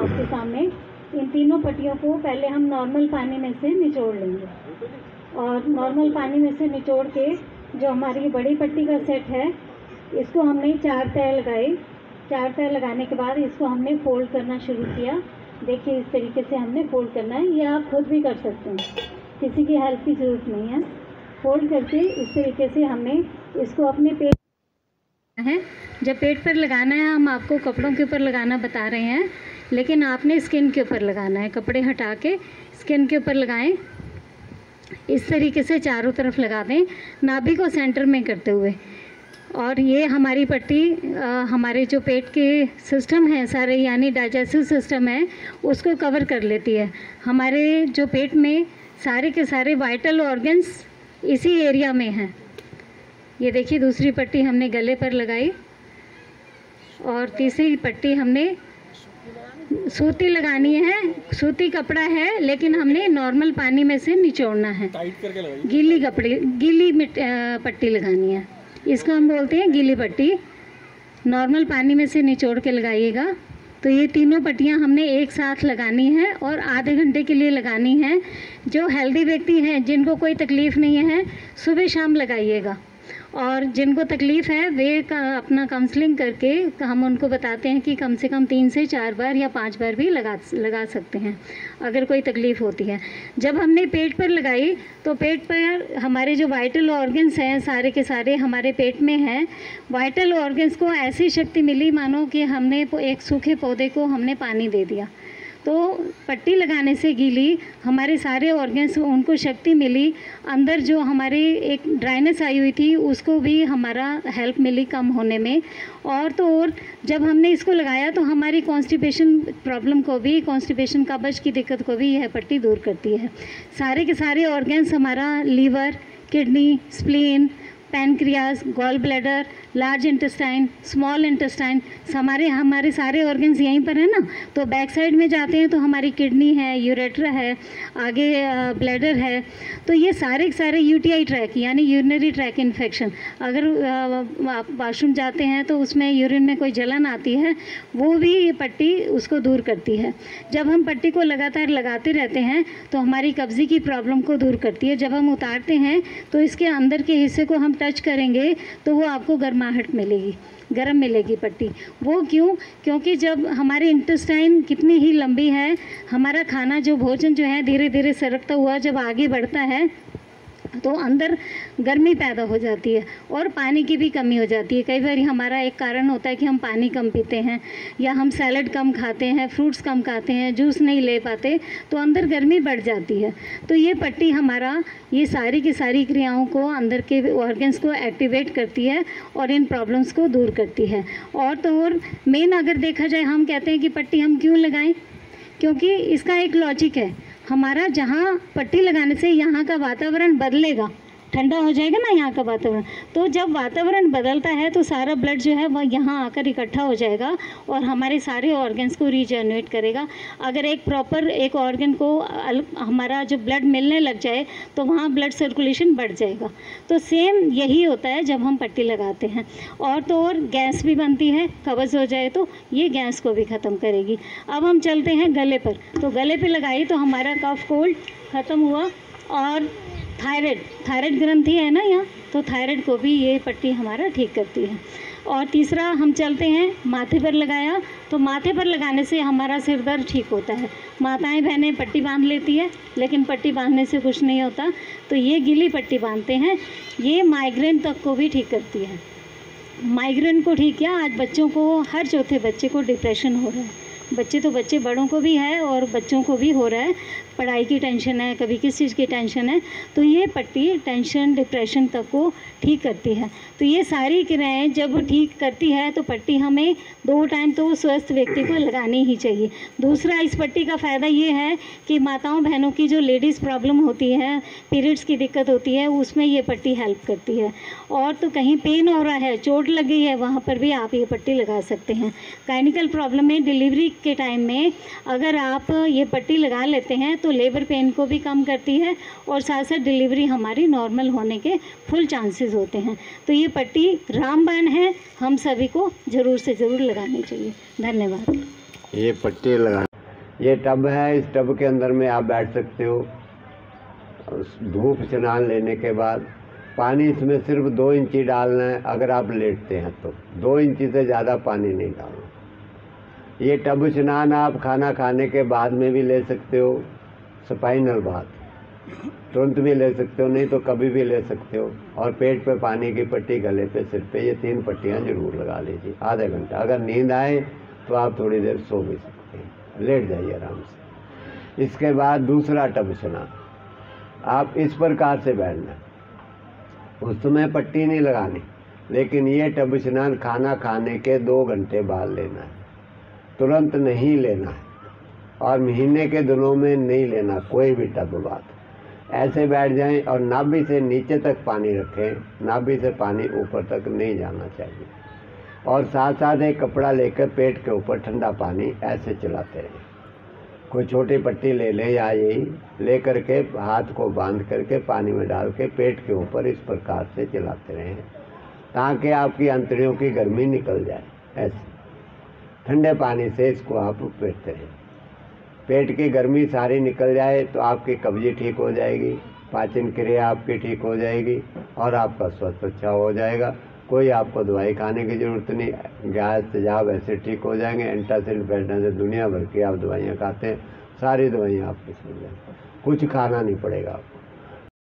आपके सामने। इन तीनों पट्टियों को पहले हम नॉर्मल पानी में से निचोड़ लेंगे, और नॉर्मल पानी में से निचोड़ के जो हमारी बड़ी पट्टी का सेट है इसको हमने 4 तह लगाए। 4 तह लगाने के बाद इसको हमने फोल्ड करना शुरू किया। देखिए इस तरीके से हमने फोल्ड करना है, ये आप खुद भी कर सकते हैं, किसी की हेल्प की ज़रूरत नहीं है। फोल्ड करके इस तरीके से हमने इसको अपने पेट है, जब पेट पर लगाना है हम आपको कपड़ों के ऊपर लगाना बता रहे हैं, लेकिन आपने स्किन के ऊपर लगाना है। कपड़े हटा के स्किन के ऊपर लगाएं, इस तरीके से चारों तरफ लगा दें, नाभि को सेंटर में करते हुए। और ये हमारी पट्टी हमारे जो पेट के सिस्टम है सारे, यानी डाइजेस्टिव सिस्टम है, उसको कवर कर लेती है। हमारे जो पेट में सारे के सारे वाइटल ऑर्गन्स इसी एरिया में हैं। ये देखिए दूसरी पट्टी हमने गले पर लगाई, और तीसरी पट्टी हमने सूती लगानी है। सूती कपड़ा है, लेकिन हमने नॉर्मल पानी में से निचोड़ना है। गीली पट्टी लगानी है, इसको हम बोलते हैं गीली पट्टी। नॉर्मल पानी में से निचोड़ के लगाइएगा। तो ये तीनों पट्टियाँ हमने एक साथ लगानी है और आधे घंटे के लिए लगानी है। जो हेल्दी व्यक्ति हैं, जिनको कोई तकलीफ़ नहीं है, सुबह शाम लगाइएगा, और जिनको तकलीफ़ है वे अपना काउंसलिंग करके हम उनको बताते हैं कि कम से कम 3 से 4 बार या 5 बार भी लगा सकते हैं अगर कोई तकलीफ़ होती है। जब हमने पेट पर लगाई तो पेट पर हमारे जो वाइटल ऑर्गन्स हैं सारे के सारे हमारे पेट में हैं। वाइटल ऑर्गन्स को ऐसी शक्ति मिली मानो कि हमने एक सूखे पौधे को हमने पानी दे दिया। तो पट्टी लगाने से गीली हमारे सारे ऑर्गन्स उनको शक्ति मिली। अंदर जो हमारी एक ड्राइनेस आई हुई थी उसको भी हमारा हेल्प मिली कम होने में। और तो और जब हमने इसको लगाया तो हमारी कॉन्स्टिपेशन प्रॉब्लम को भी, कॉन्स्टिपेशन कब्ज की दिक्कत को भी यह पट्टी दूर करती है। सारे के सारे ऑर्गन्स हमारा liver, kidney, spleen, pancreas, gall bladder, large intestine, small intestine, हमारे सारे ऑर्गन्स यहीं पर है ना। तो बैक साइड में जाते हैं तो हमारी किडनी है, यूरेट्रा है, आगे ब्लैडर है। तो ये सारे यूटीआई ट्रैक यानी यूरिनरी ट्रैक इन्फेक्शन, अगर आप वाशरूम जाते हैं तो उसमें यूरिन में कोई जलन आती है, वो भी ये पट्टी उसको दूर करती है। जब हम पट्टी को लगातार लगाते रहते हैं तो हमारी कब्ज़ी की प्रॉब्लम को दूर करती है। जब हम उतारते हैं तो इसके अंदर के हिस्से को हम टच करेंगे तो वो आपको गर्माहट मिलेगी, गर्म मिलेगी पट्टी। वो क्यों? क्योंकि जब हमारी इंटेस्टाइन कितनी ही लंबी है, हमारा खाना जो भोजन जो है धीरे धीरे सरकता हुआ जब आगे बढ़ता है तो अंदर गर्मी पैदा हो जाती है और पानी की भी कमी हो जाती है। कई बार हमारा एक कारण होता है कि हम पानी कम पीते हैं, या हम सैलड कम खाते हैं, फ्रूट्स कम खाते हैं, जूस नहीं ले पाते, तो अंदर गर्मी बढ़ जाती है। तो ये पट्टी हमारा ये सारी की सारी क्रियाओं को, अंदर के ऑर्गन्स को एक्टिवेट करती है और इन प्रॉब्लम्स को दूर करती है। और तो और मेन अगर देखा जाए, हम कहते हैं कि पट्टी हम क्यों लगाएं, क्योंकि इसका एक लॉजिक है। हमारा जहाँ पट्टी लगाने से यहाँ का वातावरण बदलेगा, ठंडा हो जाएगा ना यहाँ का वातावरण। तो जब वातावरण बदलता है तो सारा ब्लड जो है वह यहाँ आकर इकट्ठा हो जाएगा और हमारे सारे ऑर्गन्स को रीजनरेट करेगा। अगर एक ऑर्गन को हमारा जो ब्लड मिलने लग जाए तो वहाँ ब्लड सर्कुलेशन बढ़ जाएगा। तो सेम यही होता है जब हम पट्टी लगाते हैं। और तो और गैस भी बनती है, कब्ज़ हो जाए तो ये गैस को भी ख़त्म करेगी। अब हम चलते हैं गले पर। तो गले पर लगाई तो हमारा कफ कोल्ड ख़त्म हुआ। और थायराइड ग्रंथि है ना यहाँ, तो थायराइड को भी ये पट्टी हमारा ठीक करती है। और तीसरा हम चलते हैं माथे पर लगाया, तो माथे पर लगाने से हमारा सिर दर्द ठीक होता है। माताएं बहनें पट्टी बांध लेती है, लेकिन पट्टी बांधने से कुछ नहीं होता। तो ये गीली पट्टी बांधते हैं, ये माइग्रेन तक को भी ठीक करती है। माइग्रेन को ठीक किया। आज बच्चों को, हर चौथे बच्चे को डिप्रेशन हो रहा है। बच्चे बड़ों को भी है और बच्चों को भी हो रहा है। पढ़ाई की टेंशन है, कभी किस चीज़ की टेंशन है, तो ये पट्टी टेंशन, डिप्रेशन तक को ठीक करती है। तो ये सारी क्रियाएं जब ठीक करती है तो पट्टी हमें 2 टाइम तो स्वस्थ व्यक्ति को लगानी ही चाहिए। दूसरा, इस पट्टी का फ़ायदा ये है कि माताओं बहनों की जो लेडीज़ प्रॉब्लम होती है, पीरियड्स की दिक्कत होती है, उसमें ये पट्टी हेल्प करती है। और तो कहीं पेन हो रहा है, चोट लग गई है, वहाँ पर भी आप ये पट्टी लगा सकते हैं। गायनिकल प्रॉब्लम में, डिलीवरी के टाइम में अगर आप ये पट्टी लगा लेते हैं तो लेबर पेन को भी कम करती है और साथ साथ डिलीवरी हमारी नॉर्मल होने के फुल चांसेस होते हैं। तो ये पट्टी रामबाण है, हम सभी को ज़रूर से ज़रूर लगानी चाहिए। धन्यवाद। ये पट्टी लगा ये टब है, इस टब के अंदर में आप बैठ सकते हो। धूप स्नान लेने के बाद पानी इसमें सिर्फ 2 इंची डालना है। अगर आप लेटते हैं तो 2 इंची से ज़्यादा पानी नहीं डालना। ये टब स्नान आप खाना खाने के बाद में भी ले सकते हो, स्पाइनल बाथ तुरंत भी ले सकते हो, नहीं तो कभी भी ले सकते हो। और पेट पे पानी की पट्टी, गले पे, सिर पे, ये 3 पट्टियाँ जरूर लगा लीजिए आधा घंटा। अगर नींद आए तो आप थोड़ी देर सो भी सकते हैं, लेट जाइए आराम से। इसके बाद दूसरा टब स्नान, आप इस प्रकार से बैठना, उसमें पट्टी नहीं लगानी, लेकिन ये टब स्नान खाना खाने के 2 घंटे बाद लेना है, तुरंत नहीं लेना है। और महीने के दिनों में नहीं लेना कोई भी टब बाथ। ऐसे बैठ जाएं और नाभि से नीचे तक पानी रखें, नाभि से पानी ऊपर तक नहीं जाना चाहिए। और साथ साथ एक कपड़ा लेकर पेट के ऊपर ठंडा पानी ऐसे चलाते रहें। कोई छोटी पट्टी ले लें या यही ले करके हाथ को बांध करके पानी में डाल के पेट के ऊपर इस प्रकार से चलाते रहें, ताकि आपकी अंतड़ियों की गर्मी निकल जाए। ऐसे ठंडे पानी से इसको आप पीते रहें, पेट की गर्मी सारी निकल जाए तो आपकी कब्जी ठीक हो जाएगी, पाचन क्रिया आपकी ठीक हो जाएगी और आपका स्वास्थ्य अच्छा हो जाएगा। कोई आपको दवाई खाने की ज़रूरत नहीं। गैस तेजाब ऐसे ठीक हो जाएंगे। एंटासिड बैठने से दुनिया भर की आप दवाइयाँ खाते हैं, सारी दवाइयाँ आपकी सुन जाएंगी, कुछ खाना नहीं पड़ेगा आपको।